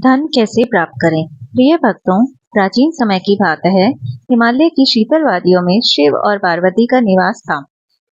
धन कैसे प्राप्त करें? प्रिय भक्तों, प्राचीन समय की बात है। हिमालय की शीतल वादियों में शिव और पार्वती का निवास था।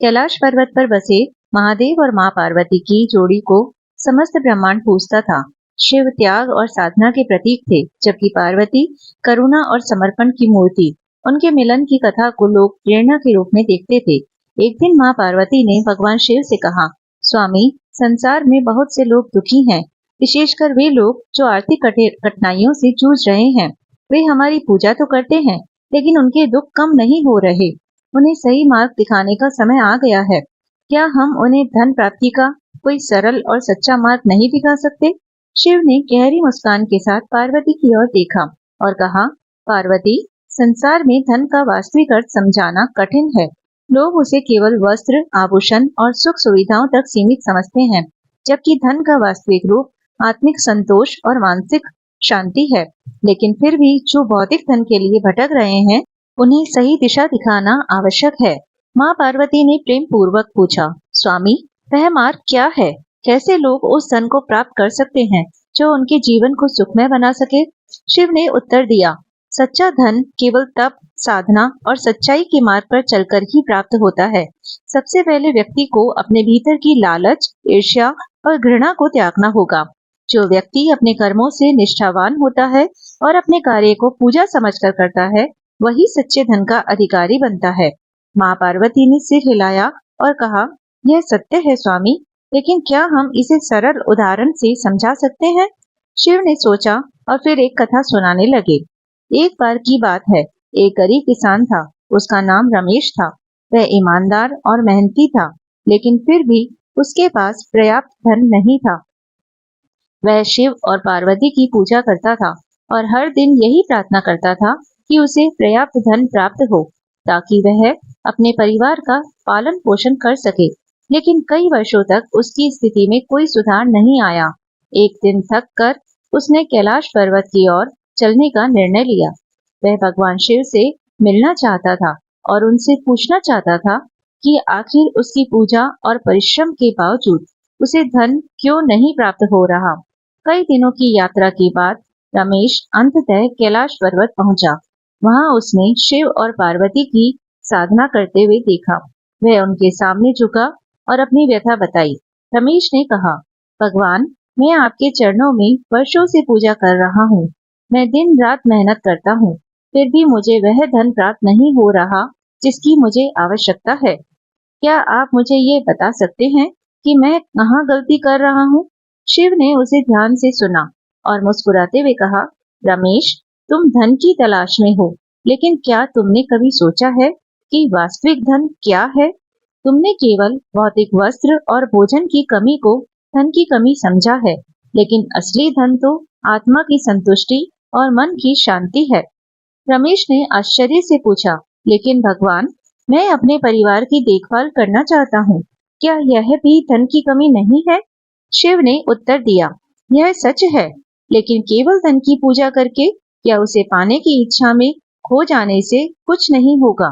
कैलाश पर्वत पर बसे महादेव और मां पार्वती की जोड़ी को समस्त ब्रह्मांड पूजता था। शिव त्याग और साधना के प्रतीक थे, जबकि पार्वती करुणा और समर्पण की मूर्ति। उनके मिलन की कथा को लोग प्रेरणा के रूप में देखते थे। एक दिन मां पार्वती ने भगवान शिव से कहा, स्वामी, संसार में बहुत से लोग दुखी हैं, विशेषकर वे लोग जो आर्थिक कठिनाइयों से जूझ रहे हैं। वे हमारी पूजा तो करते हैं, लेकिन उनके दुख कम नहीं हो रहे। उन्हें सही मार्ग दिखाने का समय आ गया है। क्या हम उन्हें धन प्राप्ति का कोई सरल और सच्चा मार्ग नहीं दिखा सकते? शिव ने गहरी मुस्कान के साथ पार्वती की ओर देखा और कहा, पार्वती, संसार में धन का वास्तविक अर्थ समझाना कठिन है। लोग उसे केवल वस्त्र, आभूषण और सुख सुविधाओं तक सीमित समझते हैं, जबकि धन का वास्तविक रूप आत्मिक संतोष और मानसिक शांति है। लेकिन फिर भी जो भौतिक धन के लिए भटक रहे हैं, उन्हें सही दिशा दिखाना आवश्यक है। माँ पार्वती ने प्रेम पूर्वक पूछा, स्वामी, वह मार्ग क्या है? कैसे लोग उस धन को प्राप्त कर सकते हैं जो उनके जीवन को सुखमय बना सके? शिव ने उत्तर दिया, सच्चा धन केवल तप, साधना और सच्चाई के मार्ग पर चलकर ही प्राप्त होता है। सबसे पहले व्यक्ति को अपने भीतर की लालच, ईर्ष्या और घृणा को त्यागना होगा। जो व्यक्ति अपने कर्मों से निष्ठावान होता है और अपने कार्य को पूजा समझकर करता है, वही सच्चे धन का अधिकारी बनता है। माँ पार्वती ने सिर हिलाया और कहा, यह सत्य है स्वामी, लेकिन क्या हम इसे सरल उदाहरण से समझा सकते हैं? शिव ने सोचा और फिर एक कथा सुनाने लगे। एक बार की बात है, एक गरीब किसान था। उसका नाम रमेश था। वह ईमानदार और मेहनती था, लेकिन फिर भी उसके पास पर्याप्त धन नहीं था। वह शिव और पार्वती की पूजा करता था और हर दिन यही प्रार्थना करता था कि उसे पर्याप्त धन प्राप्त हो, ताकि वह अपने परिवार का पालन पोषण कर सके। लेकिन कई वर्षों तक उसकी स्थिति में कोई सुधार नहीं आया। एक दिन थक कर उसने कैलाश पर्वत की ओर चलने का निर्णय लिया। वह भगवान शिव से मिलना चाहता था और उनसे पूछना चाहता था कि आखिर उसकी पूजा और परिश्रम के बावजूद उसे धन क्यों नहीं प्राप्त हो रहा। कई दिनों की यात्रा के बाद रमेश अंततः कैलाश पर्वत पहुंचा। वहां उसने शिव और पार्वती की साधना करते हुए देखा। वह उनके सामने झुका और अपनी व्यथा बताई। रमेश ने कहा, भगवान, मैं आपके चरणों में वर्षों से पूजा कर रहा हूँ। मैं दिन रात मेहनत करता हूँ, फिर भी मुझे वह धन प्राप्त नहीं हो रहा जिसकी मुझे आवश्यकता है। क्या आप मुझे ये बता सकते हैं कि मैं कहाँ गलती कर रहा हूँ? शिव ने उसे ध्यान से सुना और मुस्कुराते हुए कहा, रमेश, तुम धन की तलाश में हो, लेकिन क्या तुमने कभी सोचा है कि वास्तविक धन क्या है? तुमने केवल भौतिक वस्त्र और भोजन की कमी को धन की कमी समझा है, लेकिन असली धन तो आत्मा की संतुष्टि और मन की शांति है। रमेश ने आश्चर्य से पूछा, लेकिन भगवान, मैं अपने परिवार की देखभाल करना चाहता हूँ। क्या यह भी धन की कमी नहीं है? शिव ने उत्तर दिया, यह सच है, लेकिन केवल धन की पूजा करके या उसे पाने की इच्छा में खो जाने से कुछ नहीं होगा।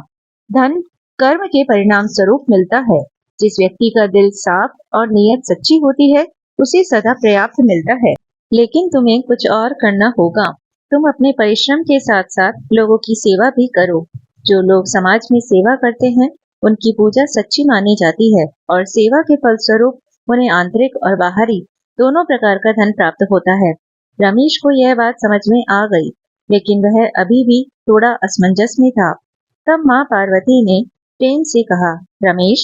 धन कर्म के परिणाम स्वरूप मिलता है। जिस व्यक्ति का दिल साफ और नीयत सच्ची होती है, उसे सदा पर्याप्त मिलता है। लेकिन तुम्हें कुछ और करना होगा। तुम अपने परिश्रम के साथ साथ लोगों की सेवा भी करो। जो लोग समाज में सेवा करते हैं, उनकी पूजा सच्ची मानी जाती है और सेवा के फलस्वरूप उन्हें आंतरिक और बाहरी दोनों प्रकार का धन प्राप्त होता है। रमेश को यह बात समझ में आ गई, लेकिन वह अभी भी थोड़ा असमंजस में था। तब माँ पार्वती ने प्रेम से कहा, रमेश,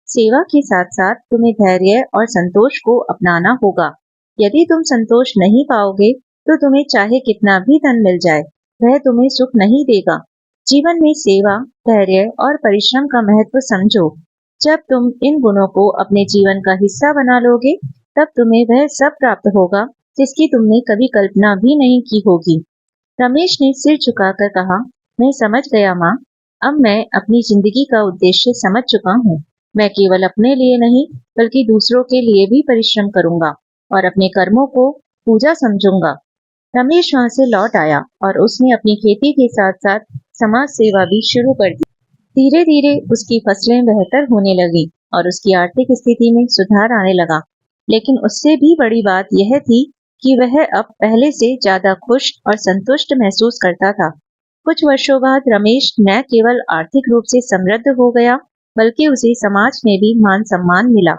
सेवा के साथ साथ तुम्हें धैर्य और संतोष को अपनाना होगा। यदि तुम संतोष नहीं पाओगे, तो तुम्हें चाहे कितना भी धन मिल जाए, वह तुम्हें सुख नहीं देगा। जीवन में सेवा, धैर्य और परिश्रम का महत्व समझो। जब तुम इन गुणों को अपने जीवन का हिस्सा बना लोगे, तब तुम्हें वह सब प्राप्त होगा जिसकी तुमने कभी कल्पना भी नहीं की होगी। रमेश ने सिर झुकाकर कहा, मैं समझ गया माँ। अब मैं अपनी जिंदगी का उद्देश्य समझ चुका हूँ। मैं केवल अपने लिए नहीं, बल्कि दूसरों के लिए भी परिश्रम करूंगा और अपने कर्मों को पूजा समझूंगा। रमेश वहां से लौट आया और उसने अपनी खेती के साथ साथ समाज सेवा भी शुरू कर दी। धीरे धीरे उसकी फसलें बेहतर होने लगी और उसकी आर्थिक स्थिति में सुधार आने लगा। लेकिन उससे भी बड़ी बात यह थी कि वह अब पहले से ज्यादा खुश और संतुष्ट महसूस करता था। कुछ वर्षों बाद रमेश न केवल आर्थिक रूप से समृद्ध हो गया, बल्कि उसे समाज में भी मान सम्मान मिला।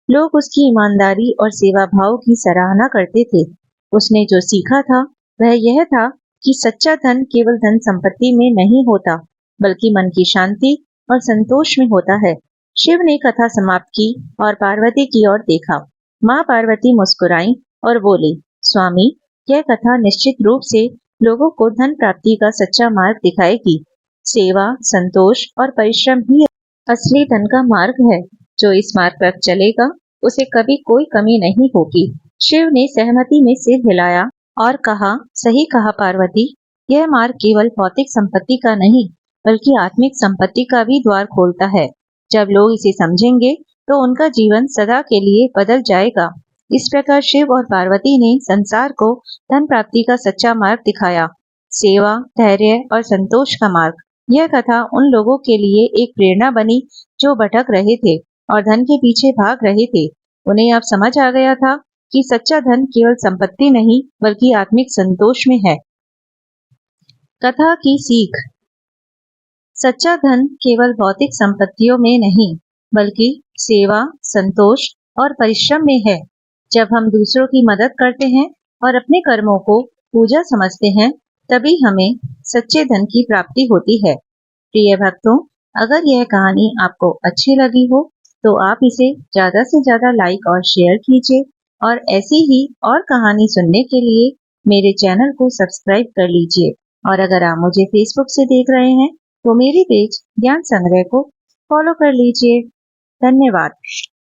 लोग उसकी ईमानदारी और सेवा भाव की सराहना करते थे। उसने जो सीखा था वह यह था कि सच्चा धन केवल धन संपत्ति में नहीं होता, बल्कि मन की शांति और संतोष में होता है। शिव ने कथा समाप्त की और पार्वती की ओर देखा। माँ पार्वती मुस्कुराई और बोली, स्वामी, यह कथा निश्चित रूप से लोगों को धन प्राप्ति का सच्चा मार्ग दिखाएगी। सेवा, संतोष और परिश्रम ही असली धन का मार्ग है। जो इस मार्ग पर चलेगा उसे कभी कोई कमी नहीं होगी। शिव ने सहमति में सिर हिलाया और कहा, सही कहा पार्वती, यह मार्ग केवल भौतिक संपत्ति का नहीं, बल्कि आत्मिक संपत्ति का भी द्वार खोलता है। जब लोग इसे समझेंगे तो उनका जीवन सदा के लिए बदल जाएगा। इस प्रकार शिव और पार्वती ने संसार को धन प्राप्ति का सच्चा मार्ग दिखाया, सेवा, धैर्य और संतोष का मार्ग। यह कथा उन लोगों के लिए एक प्रेरणा बनी जो भटक रहे थे और धन के पीछे भाग रहे थे। उन्हें अब समझ आ गया था कि सच्चा धन केवल संपत्ति नहीं, बल्कि आत्मिक संतोष में है। कथा की सीख। सच्चा धन केवल भौतिक संपत्तियों में नहीं, बल्कि सेवा, संतोष और परिश्रम में है। जब हम दूसरों की मदद करते हैं और अपने कर्मों को पूजा समझते हैं, तभी हमें सच्चे धन की प्राप्ति होती है। प्रिय भक्तों, अगर यह कहानी आपको अच्छी लगी हो तो आप इसे ज्यादा से ज्यादा लाइक और शेयर कीजिए और ऐसी ही और कहानी सुनने के लिए मेरे चैनल को सब्सक्राइब कर लीजिए। और अगर आप मुझे फेसबुक से देख रहे हैं तो मेरी पेज ज्ञान संग्रह को फॉलो कर लीजिए। धन्यवाद।